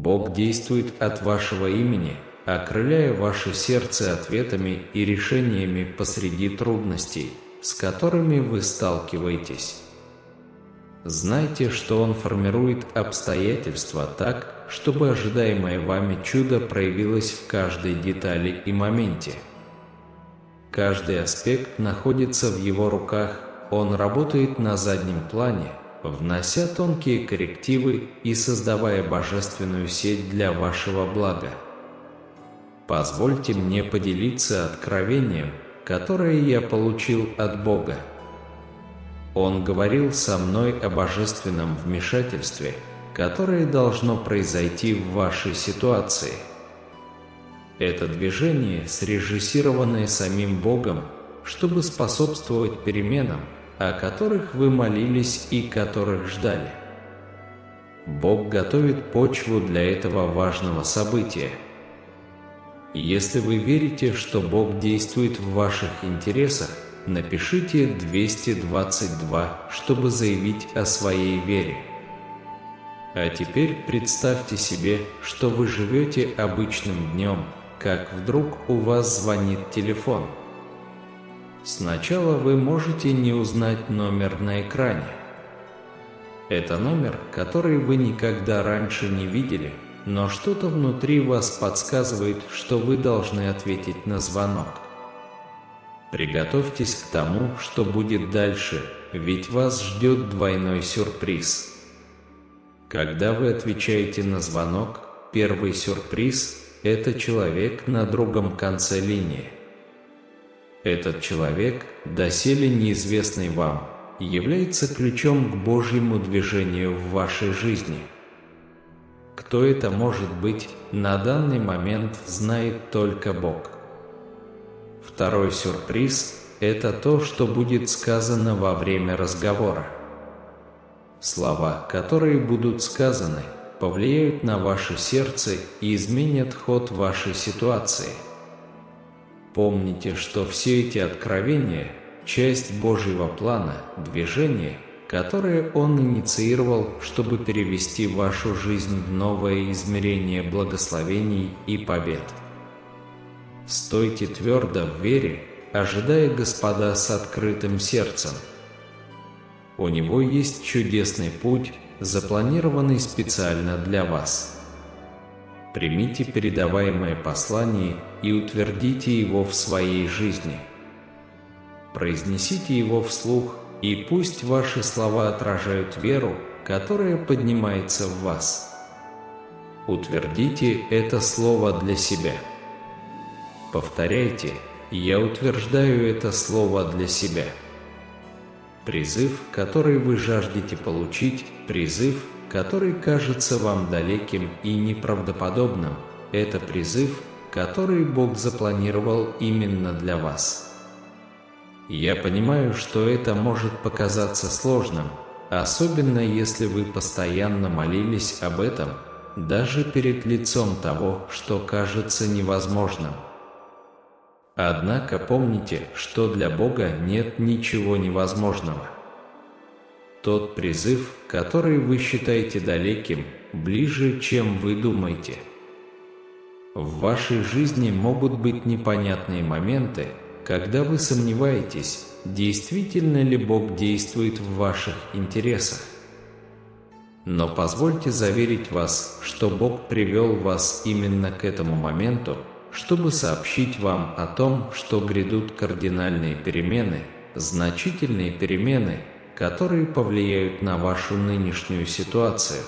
Бог действует от вашего имени, окрыляя ваше сердце ответами и решениями посреди трудностей, с которыми вы сталкиваетесь. Знайте, что Он формирует обстоятельства так, чтобы ожидаемое вами чудо проявилось в каждой детали и моменте. Каждый аспект находится в Его руках, Он работает на заднем плане, внося тонкие коррективы и создавая божественную сеть для вашего блага. Позвольте мне поделиться откровением, которое я получил от Бога. Он говорил со мной о божественном вмешательстве, которое должно произойти в вашей ситуации. Это движение, срежиссированное самим Богом, чтобы способствовать переменам, о которых вы молились и которых ждали. Бог готовит почву для этого важного события. Если вы верите, что Бог действует в ваших интересах, напишите 222, чтобы заявить о своей вере. А теперь представьте себе, что вы живете обычным днем, как вдруг у вас звонит телефон. Сначала вы можете не узнать номер на экране. Это номер, который вы никогда раньше не видели, но что-то внутри вас подсказывает, что вы должны ответить на звонок. Приготовьтесь к тому, что будет дальше, ведь вас ждет двойной сюрприз. Когда вы отвечаете на звонок, первый сюрприз – это человек на другом конце линии. Этот человек, доселе неизвестный вам, является ключом к Божьему движению в вашей жизни. Кто это может быть, на данный момент знает только Бог. Второй сюрприз – это то, что будет сказано во время разговора. Слова, которые будут сказаны, повлияют на ваше сердце и изменят ход вашей ситуации. Помните, что все эти откровения – часть Божьего плана, движение, которое Он инициировал, чтобы перевести вашу жизнь в новое измерение благословений и побед. Стойте твердо в вере, ожидая Господа с открытым сердцем. У Него есть чудесный путь, запланированный специально для вас. Примите передаваемое послание и утвердите его в своей жизни. Произнесите его вслух, и пусть ваши слова отражают веру, которая поднимается в вас. Утвердите это слово для себя. Повторяйте: «Я утверждаю это слово для себя». Призыв, который вы жаждете получить, призыв, который кажется вам далеким и неправдоподобным, это призыв, который Бог запланировал именно для вас. Я понимаю, что это может показаться сложным, особенно если вы постоянно молились об этом, даже перед лицом того, что кажется невозможным. Однако помните, что для Бога нет ничего невозможного. Тот призыв, который вы считаете далеким, ближе, чем вы думаете. В вашей жизни могут быть непонятные моменты, когда вы сомневаетесь, действительно ли Бог действует в ваших интересах. Но позвольте заверить вас, что Бог привел вас именно к этому моменту, чтобы сообщить вам о том, что грядут кардинальные перемены, значительные перемены, которые повлияют на вашу нынешнюю ситуацию.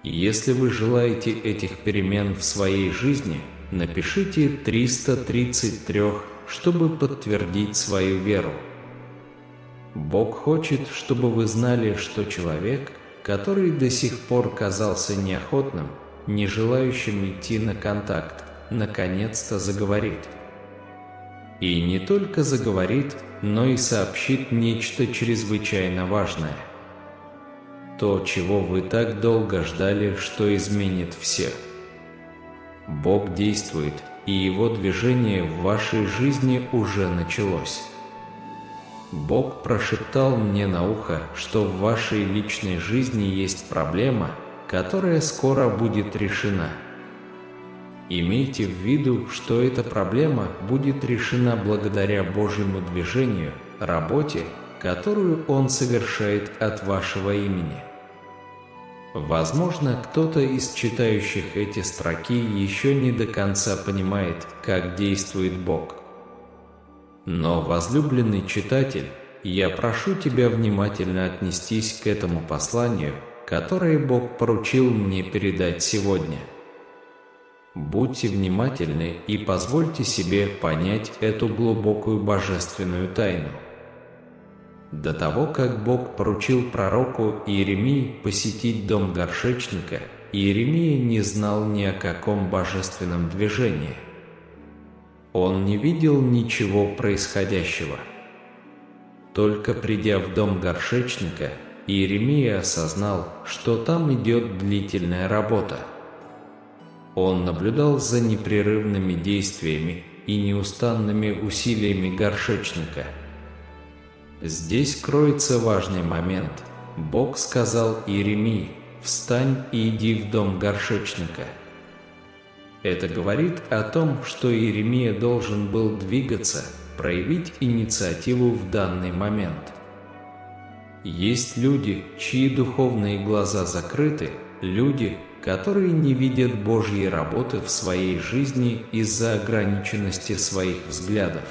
Если вы желаете этих перемен в своей жизни, напишите 333, чтобы подтвердить свою веру. Бог хочет, чтобы вы знали, что человек, который до сих пор казался неохотным, не желающим идти на контакт, наконец-то заговорит. И не только заговорит, но и сообщит нечто чрезвычайно важное. То, чего вы так долго ждали, что изменит всех. Бог действует, и Его движение в вашей жизни уже началось. Бог прошептал мне на ухо, что в вашей личной жизни есть проблема, которая скоро будет решена. Имейте в виду, что эта проблема будет решена благодаря Божьему движению, работе, которую Он совершает от вашего имени. Возможно, кто-то из читающих эти строки еще не до конца понимает, как действует Бог. Но, возлюбленный читатель, я прошу тебя внимательно отнестись к этому посланию, которое Бог поручил мне передать сегодня. Будьте внимательны и позвольте себе понять эту глубокую божественную тайну. До того, как Бог поручил пророку Иеремии посетить дом горшечника, Иеремия не знал ни о каком божественном движении. Он не видел ничего происходящего. Только придя в дом горшечника, Иеремия осознал, что там идет длительная работа. Он наблюдал за непрерывными действиями и неустанными усилиями горшечника. Здесь кроется важный момент. Бог сказал Иеремии: «Встань и иди в дом горшечника». Это говорит о том, что Иеремия должен был двигаться, проявить инициативу в данный момент. Есть люди, чьи духовные глаза закрыты, люди, которые не видят Божьей работы в своей жизни из-за ограниченности своих взглядов.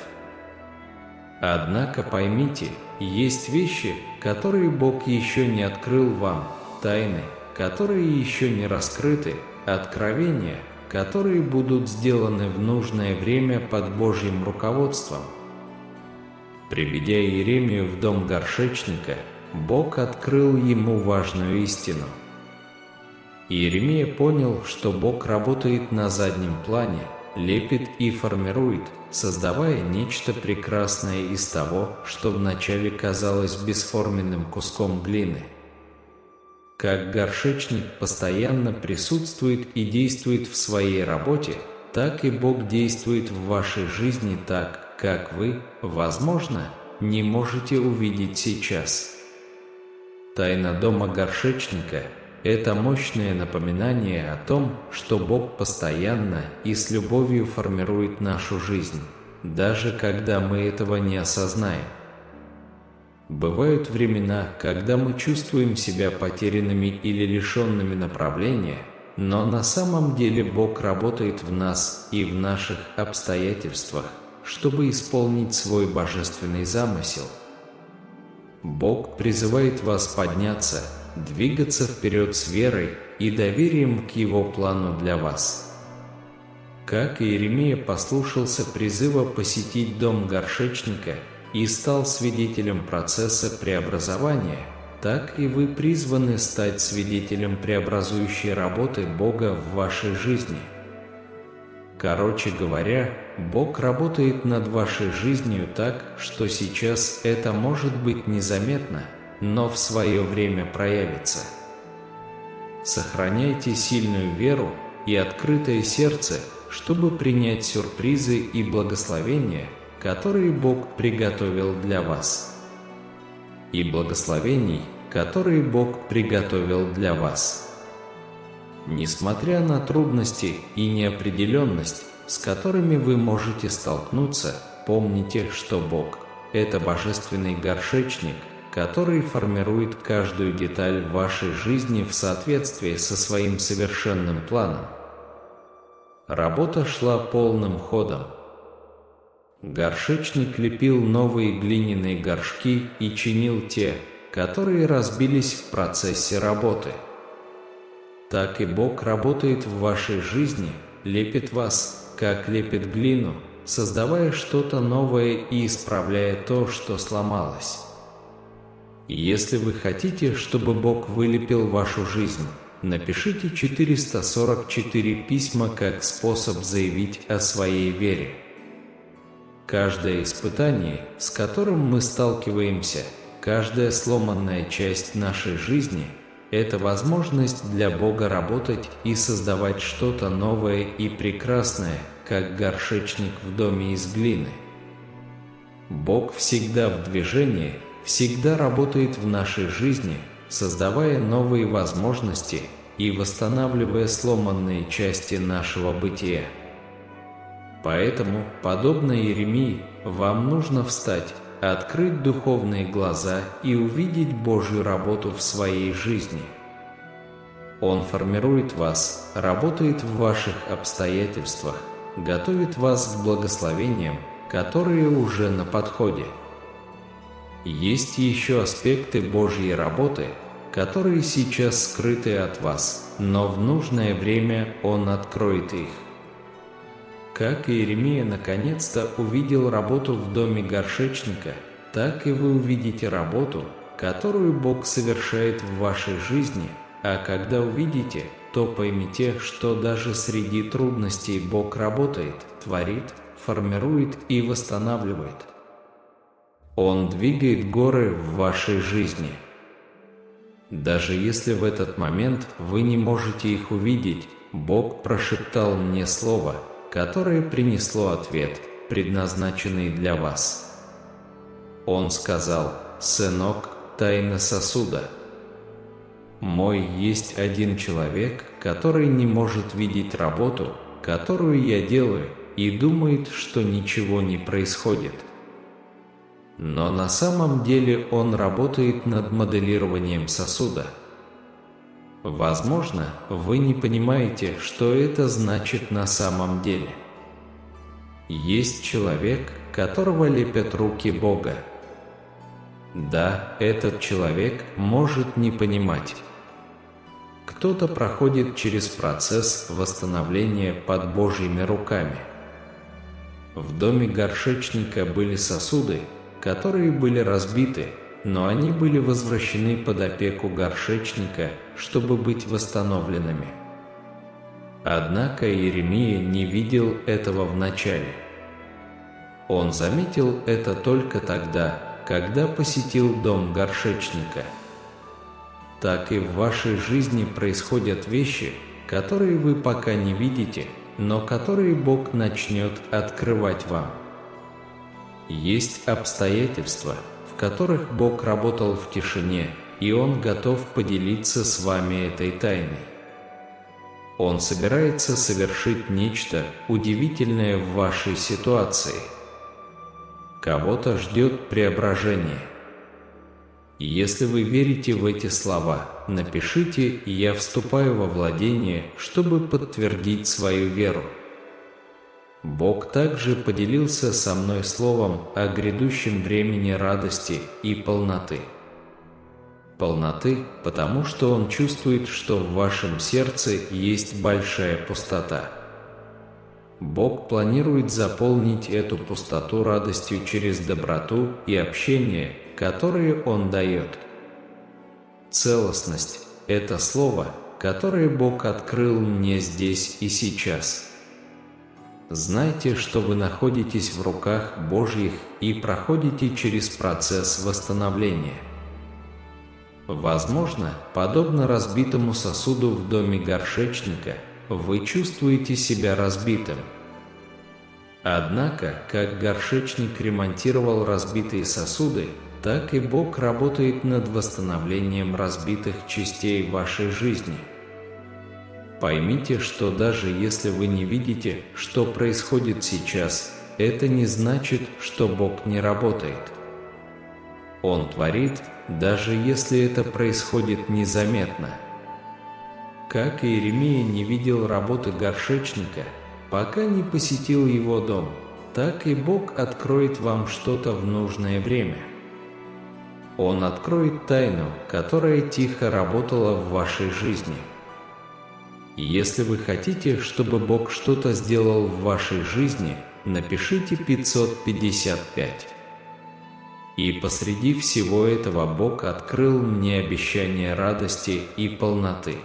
Однако поймите, есть вещи, которые Бог еще не открыл вам, тайны, которые еще не раскрыты, откровения, которые будут сделаны в нужное время под Божьим руководством. Приведя Иеремию в дом горшечника, Бог открыл ему важную истину. Иеремия понял, что Бог работает на заднем плане, лепит и формирует, создавая нечто прекрасное из того, что вначале казалось бесформенным куском глины. Как горшечник постоянно присутствует и действует в своей работе, так и Бог действует в вашей жизни так, как вы, возможно, не можете увидеть сейчас. Тайна дома горшечника – это мощное напоминание о том, что Бог постоянно и с любовью формирует нашу жизнь, даже когда мы этого не осознаем. Бывают времена, когда мы чувствуем себя потерянными или лишенными направления, но на самом деле Бог работает в нас и в наших обстоятельствах, чтобы исполнить свой божественный замысел. Бог призывает вас подняться, двигаться вперед с верой и доверием к Его плану для вас. Как Иеремия послушался призыва посетить дом горшечника и стал свидетелем процесса преобразования, так и вы призваны стать свидетелем преобразующей работы Бога в вашей жизни. Короче говоря, Бог работает над вашей жизнью так, что сейчас это может быть незаметно, но в свое время проявится. Сохраняйте сильную веру и открытое сердце, чтобы принять сюрпризы и благословения, которые Бог приготовил для вас. И благословений, которые Бог приготовил для вас. Несмотря на трудности и неопределенность, с которыми вы можете столкнуться, помните, что Бог – это божественный горшечник, который формирует каждую деталь вашей жизни в соответствии со своим совершенным планом. Работа шла полным ходом. Горшечник лепил новые глиняные горшки и чинил те, которые разбились в процессе работы. Так и Бог работает в вашей жизни, лепит вас, как лепит глину, создавая что-то новое и исправляя то, что сломалось. Если вы хотите, чтобы Бог вылепил вашу жизнь, напишите 444 письма как способ заявить о своей вере. Каждое испытание, с которым мы сталкиваемся, каждая сломанная часть нашей жизни – это возможность для Бога работать и создавать что-то новое и прекрасное, как горшечник в доме из глины. Бог всегда в движении, всегда работает в нашей жизни, создавая новые возможности, и восстанавливая сломанные части нашего бытия. Поэтому, подобно Иеремии, вам нужно встать, открыть духовные глаза и увидеть Божью работу в своей жизни. Он формирует вас, работает в ваших обстоятельствах, готовит вас к благословениям, которые уже на подходе. Есть еще аспекты Божьей работы, которые сейчас скрыты от вас, но в нужное время Он откроет их. Как Иеремия наконец-то увидел работу в доме горшечника, так и вы увидите работу, которую Бог совершает в вашей жизни, а когда увидите, то поймите, что даже среди трудностей Бог работает, творит, формирует и восстанавливает. Он двигает горы в вашей жизни. Даже если в этот момент вы не можете их увидеть, Бог прошептал мне слово, которое принесло ответ, предназначенный для вас. Он сказал: «Сынок, тайна сосуда. Мой есть один человек, который не может видеть работу, которую я делаю, и думает, что ничего не происходит. Но на самом деле он работает над моделированием сосуда. Возможно, вы не понимаете, что это значит на самом деле. Есть человек, которого лепят руки Бога. Да, этот человек может не понимать. Кто-то проходит через процесс восстановления под Божьими руками. В доме горшечника были сосуды, которые были разбиты, но они были возвращены под опеку горшечника, чтобы быть восстановленными. Однако Иеремия не видел этого вначале. Он заметил это только тогда, когда посетил дом горшечника. Так и в вашей жизни происходят вещи, которые вы пока не видите, но которые Бог начнет открывать вам. Есть обстоятельства, в которых Бог работал в тишине, и Он готов поделиться с вами этой тайной. Он собирается совершить нечто удивительное в вашей ситуации. Кого-то ждет преображение. Если вы верите в эти слова, напишите «Я вступаю во владение», чтобы подтвердить свою веру. Бог также поделился со мной словом о грядущем времени радости и полноты. Полноты, потому что Он чувствует, что в вашем сердце есть большая пустота. Бог планирует заполнить эту пустоту радостью через доброту и общение, которые Он дает. Целостность – это слово, которое Бог открыл мне здесь и сейчас. Знайте, что вы находитесь в руках Божьих и проходите через процесс восстановления. Возможно, подобно разбитому сосуду в доме горшечника, вы чувствуете себя разбитым. Однако, как горшечник ремонтировал разбитые сосуды, так и Бог работает над восстановлением разбитых частей вашей жизни. Поймите, что даже если вы не видите, что происходит сейчас, это не значит, что Бог не работает. Он творит, даже если это происходит незаметно. Как Иеремия не видел работы горшечника, пока не посетил его дом, так и Бог откроет вам что-то в нужное время. Он откроет тайну, которая тихо работала в вашей жизни. Если вы хотите, чтобы Бог что-то сделал в вашей жизни, напишите 555. И посреди всего этого Бог открыл мне обещание радости и полноты.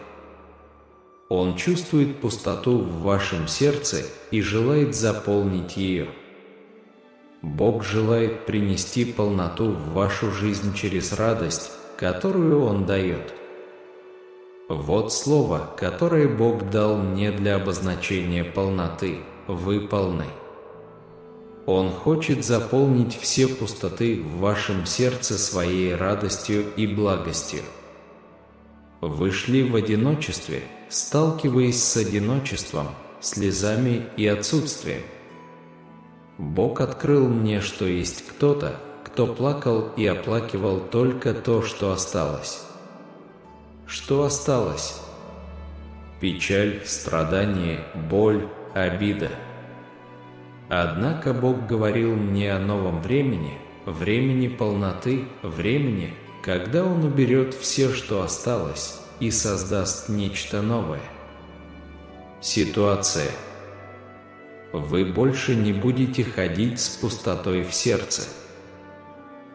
Он чувствует пустоту в вашем сердце и желает заполнить ее. Бог желает принести полноту в вашу жизнь через радость, которую Он дает. Вот слово, которое Бог дал мне для обозначения полноты: вы полны. Он хочет заполнить все пустоты в вашем сердце своей радостью и благостью. Вы шли в одиночестве, сталкиваясь с одиночеством, слезами и отсутствием. Бог открыл мне, что есть кто-то, кто плакал и оплакивал только то, что осталось. Что осталось? Печаль, страдание, боль, обида. Однако Бог говорил мне о новом времени, времени полноты, времени, когда Он уберет все, что осталось, и создаст нечто новое. Ситуация. Вы больше не будете ходить с пустотой в сердце.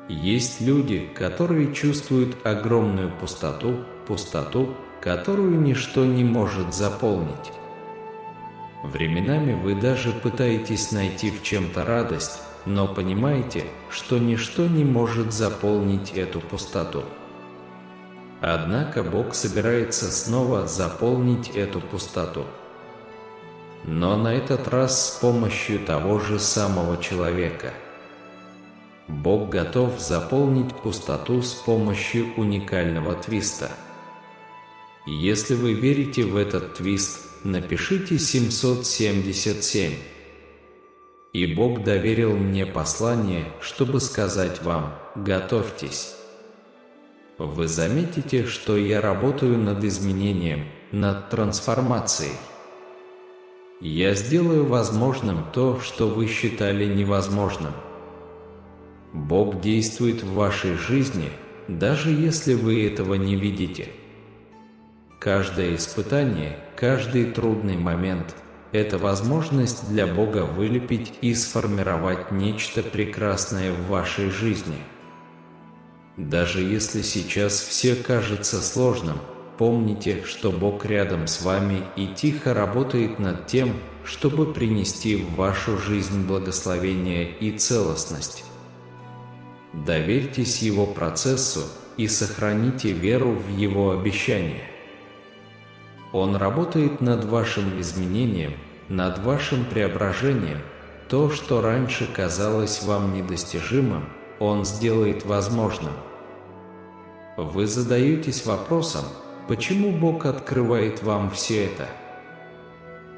Есть люди, которые чувствуют огромную пустоту, которую ничто не может заполнить. Временами вы даже пытаетесь найти в чем-то радость, но понимаете, что ничто не может заполнить эту пустоту. Однако Бог собирается снова заполнить эту пустоту. Но на этот раз с помощью того же самого человека. Бог готов заполнить пустоту с помощью уникального твиста. Если вы верите в этот твист, напишите 777. И Бог доверил мне послание, чтобы сказать вам: готовьтесь. Вы заметите, что я работаю над изменением, над трансформацией. Я сделаю возможным то, что вы считали невозможным. Бог действует в вашей жизни, даже если вы этого не видите. Каждое испытание, каждый трудный момент – это возможность для Бога вылепить и сформировать нечто прекрасное в вашей жизни. Даже если сейчас все кажется сложным, помните, что Бог рядом с вами и тихо работает над тем, чтобы принести в вашу жизнь благословение и целостность. Доверьтесь Его процессу и сохраните веру в Его обещания. Он работает над вашим изменением, над вашим преображением. То, что раньше казалось вам недостижимым, Он сделает возможным. Вы задаетесь вопросом, почему Бог открывает вам все это?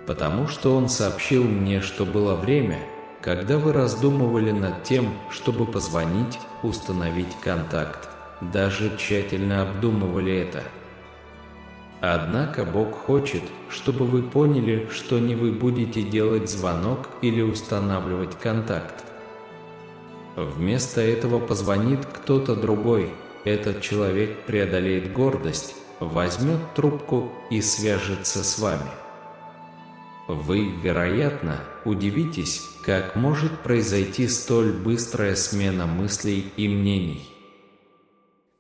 Потому что Он сообщил мне, что было время, когда вы раздумывали над тем, чтобы позвонить, установить контакт, даже тщательно обдумывали это. Однако Бог хочет, чтобы вы поняли, что не вы будете делать звонок или устанавливать контакт. Вместо этого позвонит кто-то другой. Этот человек преодолеет гордость, возьмет трубку и свяжется с вами. Вы, вероятно, удивитесь, как может произойти столь быстрая смена мыслей и мнений.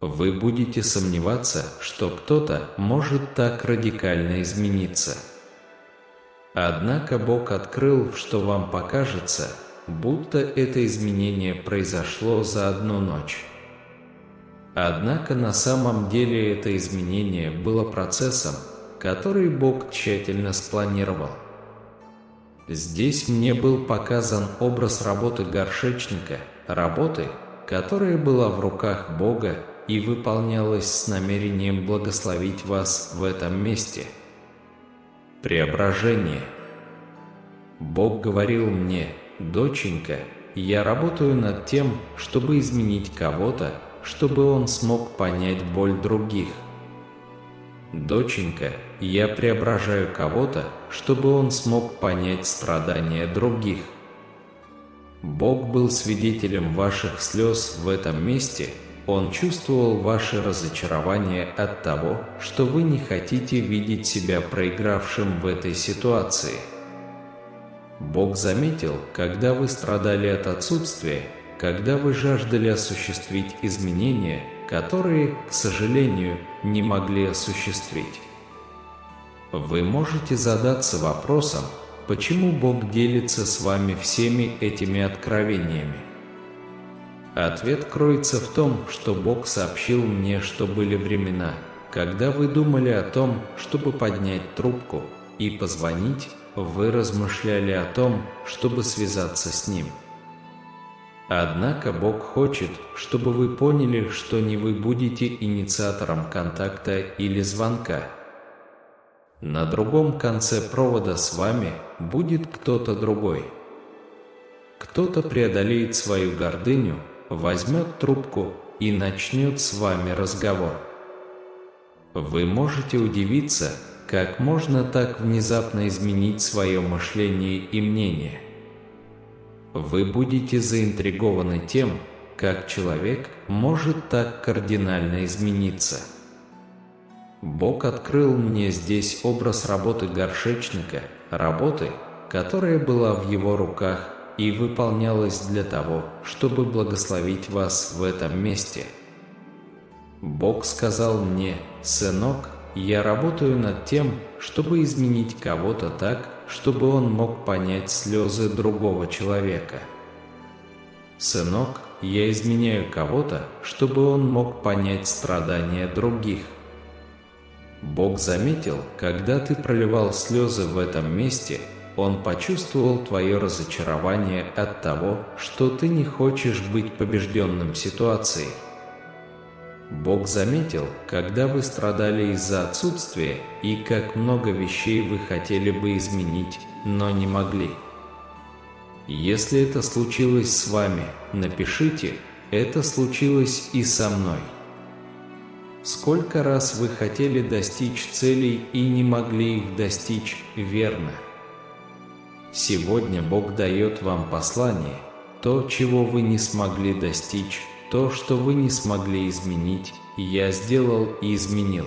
Вы будете сомневаться, что кто-то может так радикально измениться. Однако Бог открыл, что вам покажется, будто это изменение произошло за одну ночь. Однако на самом деле это изменение было процессом, который Бог тщательно спланировал. Здесь мне был показан образ работы горшечника, работы, которая была в руках Бога и выполнялась с намерением благословить вас в этом месте. Преображение. Бог говорил мне: «Доченька, я работаю над тем, чтобы изменить кого-то, чтобы он смог понять боль других. Доченька, я преображаю кого-то, чтобы он смог понять страдания других». Бог был свидетелем ваших слез в этом месте. Он чувствовал ваше разочарование от того, что вы не хотите видеть себя проигравшим в этой ситуации. Бог заметил, когда вы страдали от отсутствия, когда вы жаждали осуществить изменения, которые, к сожалению, не могли осуществить. Вы можете задаться вопросом, почему Бог делится с вами всеми этими откровениями. Ответ кроется в том, что Бог сообщил мне, что были времена, когда вы думали о том, чтобы поднять трубку и позвонить, вы размышляли о том, чтобы связаться с Ним. Однако Бог хочет, чтобы вы поняли, что не вы будете инициатором контакта или звонка. На другом конце провода с вами будет кто-то другой. Кто-то преодолеет свою гордыню, возьмет трубку и начнет с вами разговор. Вы можете удивиться, как можно так внезапно изменить свое мышление и мнение. Вы будете заинтригованы тем, как человек может так кардинально измениться. Бог открыл мне здесь образ работы горшечника, работы, которая была в его руках и выполнялась для того, чтобы благословить вас в этом месте. Бог сказал мне: «Сынок, я работаю над тем, чтобы изменить кого-то так, чтобы он мог понять слезы другого человека. Сынок, я изменяю кого-то, чтобы он мог понять страдания других». Бог заметил, когда ты проливал слезы в этом месте, Он почувствовал твое разочарование от того, что ты не хочешь быть побежденным ситуацией. Бог заметил, когда вы страдали из-за отсутствия и как много вещей вы хотели бы изменить, но не могли. Если это случилось с вами, напишите: «Это случилось и со мной». Сколько раз вы хотели достичь целей и не могли их достичь, верно? Сегодня Бог дает вам послание: то, чего вы не смогли достичь, то, что вы не смогли изменить, я сделал и изменил.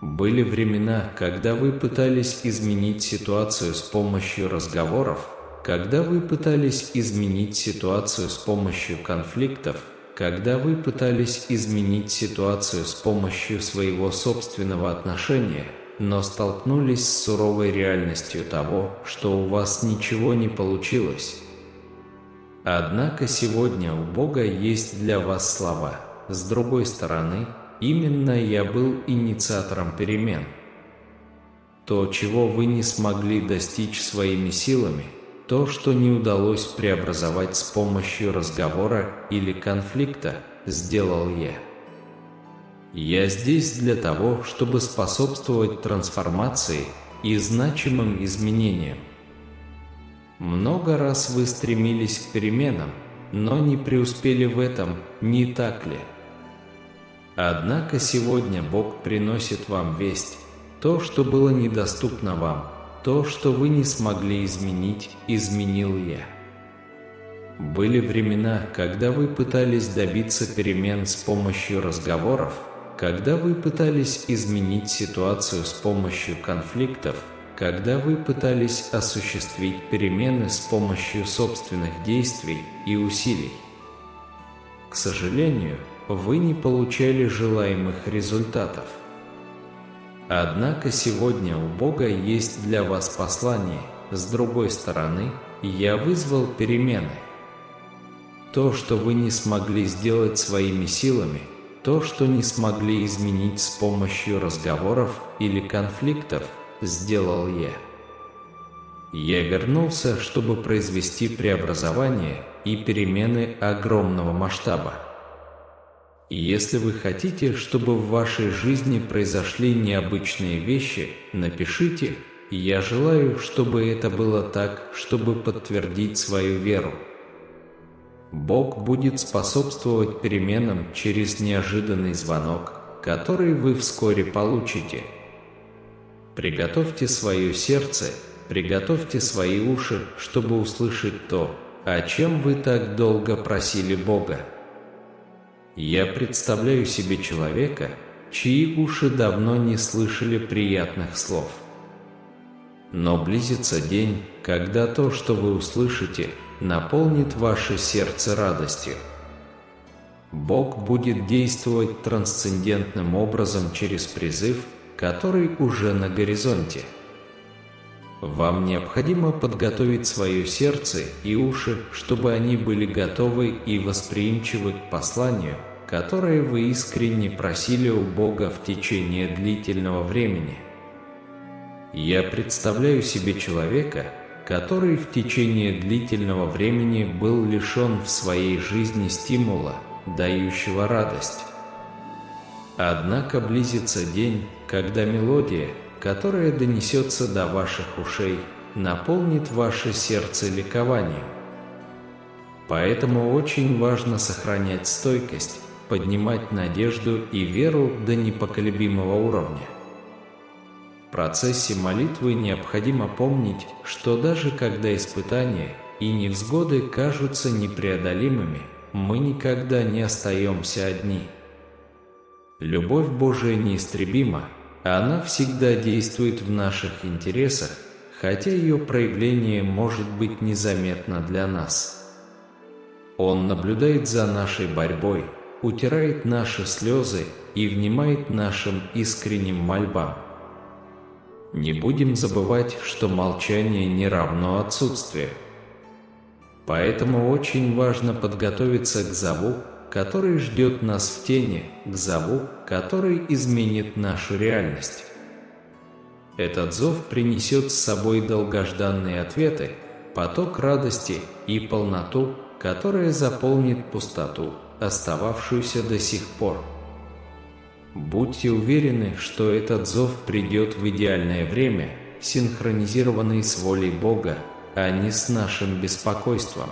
Были времена, когда вы пытались изменить ситуацию с помощью разговоров, когда вы пытались изменить ситуацию с помощью конфликтов, когда вы пытались изменить ситуацию с помощью своего собственного отношения, но столкнулись с суровой реальностью того, что у вас ничего не получилось. Однако сегодня у Бога есть для вас слова. С другой стороны, именно я был инициатором перемен. То, чего вы не смогли достичь своими силами, то, что не удалось преобразовать с помощью разговора или конфликта, сделал я. Я здесь для того, чтобы способствовать трансформации и значимым изменениям. Много раз вы стремились к переменам, но не преуспели в этом, не так ли? Однако сегодня Бог приносит вам весть: то, что было недоступно вам, то, что вы не смогли изменить, изменил я. Были времена, когда вы пытались добиться перемен с помощью разговоров, когда вы пытались изменить ситуацию с помощью конфликтов, когда вы пытались осуществить перемены с помощью собственных действий и усилий. К сожалению, вы не получали желаемых результатов. Однако сегодня у Бога есть для вас послание: с другой стороны, я вызвал перемены. То, что вы не смогли сделать своими силами, то, что не смогли изменить с помощью разговоров или конфликтов, сделал я. Я вернулся, чтобы произвести преобразование и перемены огромного масштаба. И если вы хотите, чтобы в вашей жизни произошли необычные вещи, напишите: «Я желаю, чтобы это было так», чтобы подтвердить свою веру. Бог будет способствовать переменам через неожиданный звонок, который вы вскоре получите. Приготовьте свое сердце, приготовьте свои уши, чтобы услышать то, о чем вы так долго просили Бога. Я представляю себе человека, чьи уши давно не слышали приятных слов. Но близится день, когда то, что вы услышите, наполнит ваше сердце радостью. Бог будет действовать трансцендентным образом через призыв, который уже на горизонте. Вам необходимо подготовить свое сердце и уши, чтобы они были готовы и восприимчивы к посланию, которое вы искренне просили у Бога в течение длительного времени. Я представляю себе человека, который в течение длительного времени был лишен в своей жизни стимула, дающего радость. Однако близится день, когда мелодия, которая донесется до ваших ушей, наполнит ваше сердце ликованием. Поэтому очень важно сохранять стойкость, поднимать надежду и веру до непоколебимого уровня. В процессе молитвы необходимо помнить, что даже когда испытания и невзгоды кажутся непреодолимыми, мы никогда не остаемся одни. Любовь Божия неистребима, она всегда действует в наших интересах, хотя ее проявление может быть незаметно для нас. Он наблюдает за нашей борьбой, утирает наши слезы и внимает нашим искренним мольбам. Не будем забывать, что молчание не равно отсутствию. Поэтому очень важно подготовиться к зову, который ждет нас в тени, к зову, который изменит нашу реальность. Этот зов принесет с собой долгожданные ответы, поток радости и полноту, которая заполнит пустоту, остававшуюся до сих пор. Будьте уверены, что этот зов придет в идеальное время, синхронизированный с волей Бога, а не с нашим беспокойством.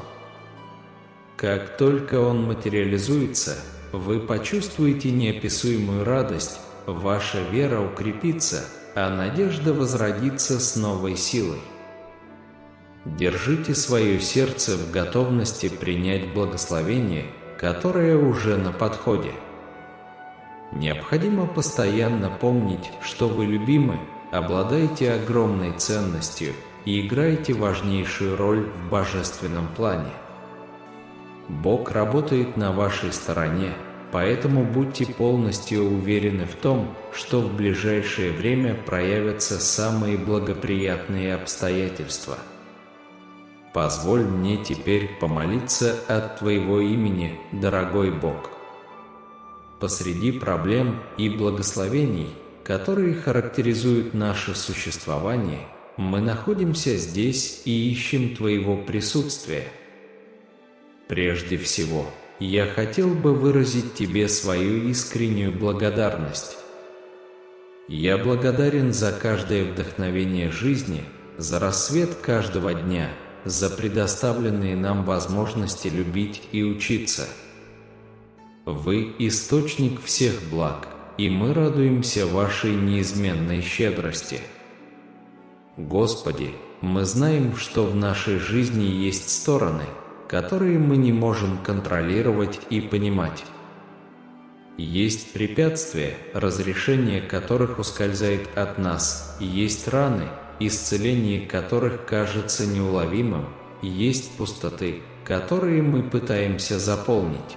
Как только он материализуется, вы почувствуете неописуемую радость, ваша вера укрепится, а надежда возродится с новой силой. Держите свое сердце в готовности принять благословение, которое уже на подходе. Необходимо постоянно помнить, что вы любимы, обладаете огромной ценностью и играете важнейшую роль в божественном плане. Бог работает на вашей стороне, поэтому будьте полностью уверены в том, что в ближайшее время проявятся самые благоприятные обстоятельства. Позволь мне теперь помолиться от Твоего имени, дорогой Бог. Посреди проблем и благословений, которые характеризуют наше существование, мы находимся здесь и ищем Твоего присутствия. Прежде всего, я хотел бы выразить Тебе свою искреннюю благодарность. Я благодарен за каждое вдохновение жизни, за рассвет каждого дня, за предоставленные нам возможности любить и учиться. Вы – источник всех благ, и мы радуемся вашей неизменной щедрости. Господи, мы знаем, что в нашей жизни есть стороны, которые мы не можем контролировать и понимать. Есть препятствия, разрешение которых ускользает от нас, есть раны, исцеление которых кажется неуловимым, есть пустоты, которые мы пытаемся заполнить.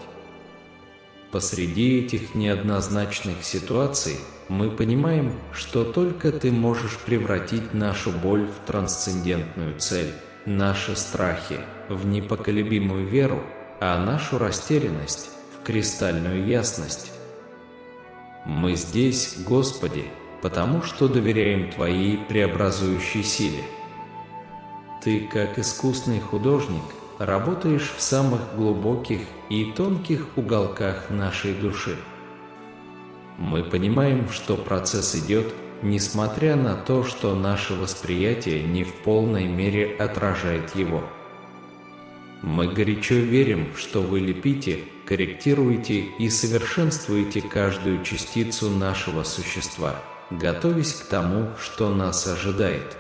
Посреди этих неоднозначных ситуаций мы понимаем, что только Ты можешь превратить нашу боль в трансцендентную цель, наши страхи в непоколебимую веру, а нашу растерянность в кристальную ясность. Мы здесь, Господи, потому что доверяем Твоей преобразующей силе. Ты, как искусный художник, работаешь в самых глубоких и тонких уголках нашей души. Мы понимаем, что процесс идет, несмотря на то, что наше восприятие не в полной мере отражает его. Мы горячо верим, что Вы лепите, корректируете и совершенствуете каждую частицу нашего существа, готовясь к тому, что нас ожидает.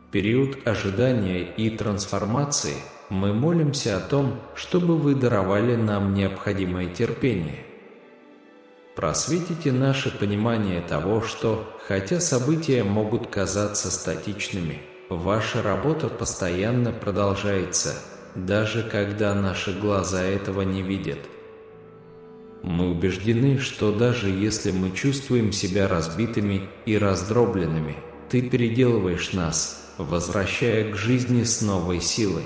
В период ожидания и трансформации мы молимся о том, чтобы Вы даровали нам необходимое терпение. Просветите наше понимание того, что, хотя события могут казаться статичными, ваша работа постоянно продолжается, даже когда наши глаза этого не видят. Мы убеждены, что даже если мы чувствуем себя разбитыми и раздробленными, Ты переделываешь нас, возвращая к жизни с новой силой.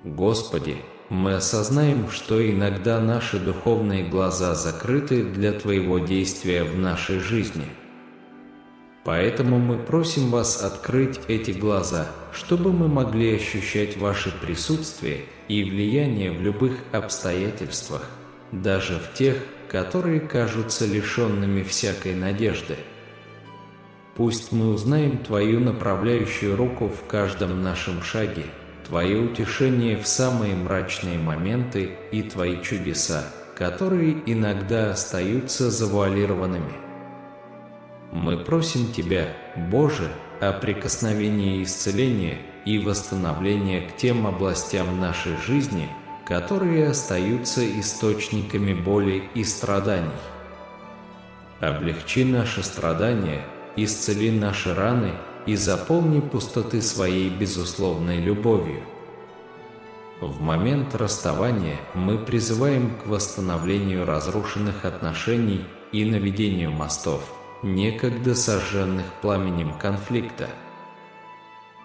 Господи, мы осознаем, что иногда наши духовные глаза закрыты для Твоего действия в нашей жизни. Поэтому мы просим вас открыть эти глаза, чтобы мы могли ощущать ваше присутствие и влияние в любых обстоятельствах, даже в тех, которые кажутся лишенными всякой надежды. Пусть мы узнаем Твою направляющую руку в каждом нашем шаге, Твое утешение в самые мрачные моменты и Твои чудеса, которые иногда остаются завуалированными. Мы просим Тебя, Боже, о прикосновении исцеления и восстановлении к тем областям нашей жизни, которые остаются источниками боли и страданий. Облегчи наши страдания, исцели наши раны и заполни пустоты своей безусловной любовью. В момент расставания мы призываем к восстановлению разрушенных отношений и наведению мостов, некогда сожженных пламенем конфликта.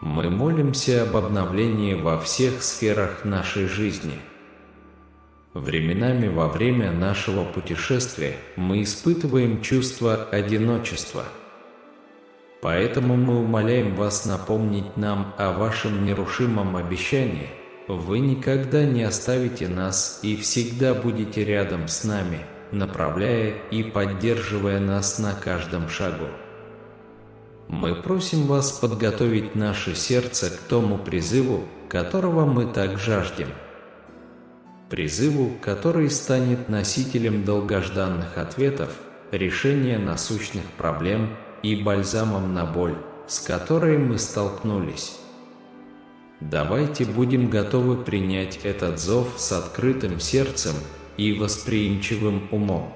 Мы молимся об обновлении во всех сферах нашей жизни. Временами во время нашего путешествия мы испытываем чувство одиночества. Поэтому мы умоляем вас напомнить нам о вашем нерушимом обещании: вы никогда не оставите нас и всегда будете рядом с нами, направляя и поддерживая нас на каждом шагу. Мы просим вас подготовить наше сердце к тому призыву, которого мы так жаждем. Призыву, который станет носителем долгожданных ответов, решения насущных проблем и бальзамом на боль, с которой мы столкнулись. Давайте будем готовы принять этот зов с открытым сердцем и восприимчивым умом.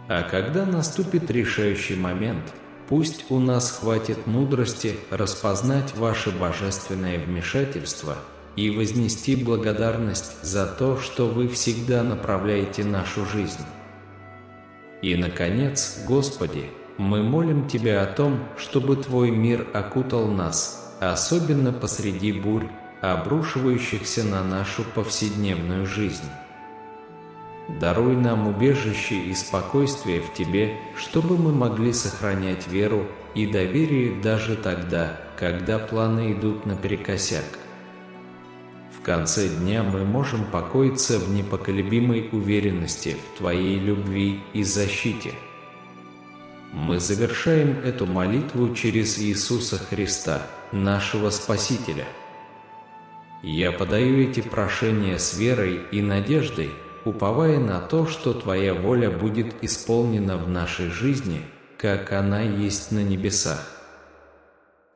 А когда наступит решающий момент, пусть у нас хватит мудрости распознать ваше божественное вмешательство и вознести благодарность за то, что вы всегда направляете нашу жизнь. И, наконец, Господи, мы молим Тебя о том, чтобы Твой мир окутал нас, особенно посреди бурь, обрушивающихся на нашу повседневную жизнь. Даруй нам убежище и спокойствие в Тебе, чтобы мы могли сохранять веру и доверие даже тогда, когда планы идут наперекосяк. В конце дня мы можем покоиться в непоколебимой уверенности в Твоей любви и защите. Мы завершаем эту молитву через Иисуса Христа, нашего Спасителя. Я подаю эти прошения с верой и надеждой, уповая на то, что Твоя воля будет исполнена в нашей жизни, как она есть на небесах.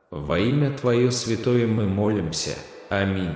Во имя Твое святое мы молимся. Аминь.